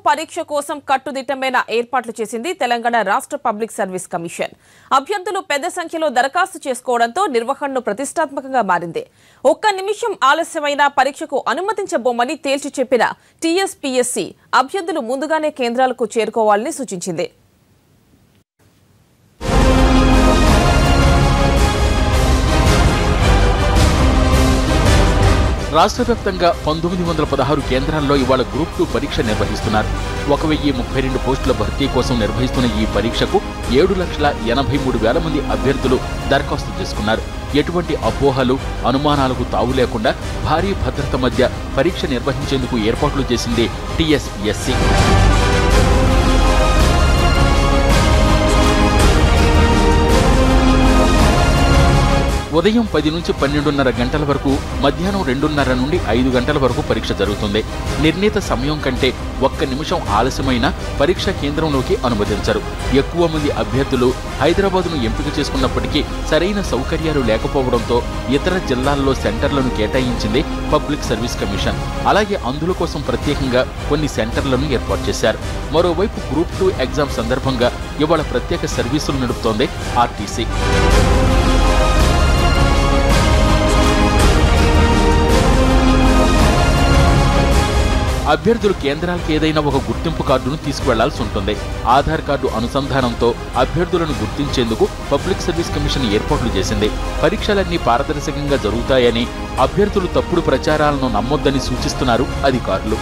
పరీక్ష కోసం కట్టుదిట్టమైన ఏర్పాట్లు చేసింది తెలంగాణ రాష్ట్ర పబ్లిక్ సర్వీస్ కమిషన్. అభ్యర్థులు పెద్ద సంఖ్యలో దరఖాస్తు చేసుకోవడంతో నిర్వహణను ప్రతిష్టాత్మకంగా మారింది. ఒక్క నిమిషం ఆలస్యమైన పరీక్షకు అనుమతించబోమని తేల్చి చెప్పిన టీఎస్పీఎస్సీ అభ్యర్థులు ముందుగానే కేంద్రాలకు చేరుకోవాలని సూచించింది. రాష్ట్ర వ్యాప్తంగా 1916 కేంద్రాల్లో ఇవాళ గ్రూప్ 2 పరీక్ష నిర్వహిస్తున్నారు. 1032 పోస్టుల భర్తీ కోసం నిర్వహిస్తున్న ఈ పరీక్షకు 7,83,000 మంది అభ్యర్థులు దరఖాస్తు చేసుకున్నారు. ఎటువంటి అపోహలు, అనుమానాలకు తావు లేకుండా భారీ భద్రత మధ్య పరీక్ష నిర్వహించేందుకు ఏర్పాట్లు చేసింది టీఎస్పీఎస్సీ. ఉదయం 10 నుంచి 12:30 గంటల వరకు, మధ్యాహ్నం 2:30 నుండి 5 గంటల వరకు పరీక్ష జరుగుతుంది. నిర్ణీత సమయం కంటే ఒక్క నిమిషం ఆలస్యమైన పరీక్షా కేంద్రంలోకి అనుమతించరు. ఎక్కువ మంది అభ్యర్థులు హైదరాబాద్ను ఎంపిక చేసుకున్నప్పటికీ సరైన సౌకర్యాలు లేకపోవడంతో ఇతర జిల్లాల్లో సెంటర్లను కేటాయించింది పబ్లిక్ సర్వీస్ కమిషన్. అలాగే అందుల కోసం ప్రత్యేకంగా కొన్ని సెంటర్లను ఏర్పాటు చేశారు. మరోవైపు గ్రూప్ 2 ఎగ్జామ్ సందర్భంగా ఇవాళ ప్రత్యేక సర్వీసులు నడుపుతోంది ఆర్టీసీ. అభ్యర్థులు కేంద్రాలకు ఏదైనా ఒక గుర్తింపు కార్డును తీసుకువెళ్లాల్సి ఉంటుంది. ఆధార్ కార్డు అనుసంధానంతో అభ్యర్థులను గుర్తించేందుకు పబ్లిక్ సర్వీస్ కమిషన్ ఏర్పాట్లు చేసింది. పరీక్షలన్నీ పారదర్శకంగా జరుగుతాయని, అభ్యర్థులు తప్పుడు ప్రచారాలను నమ్మొద్దని సూచిస్తున్నారు అధికారులు.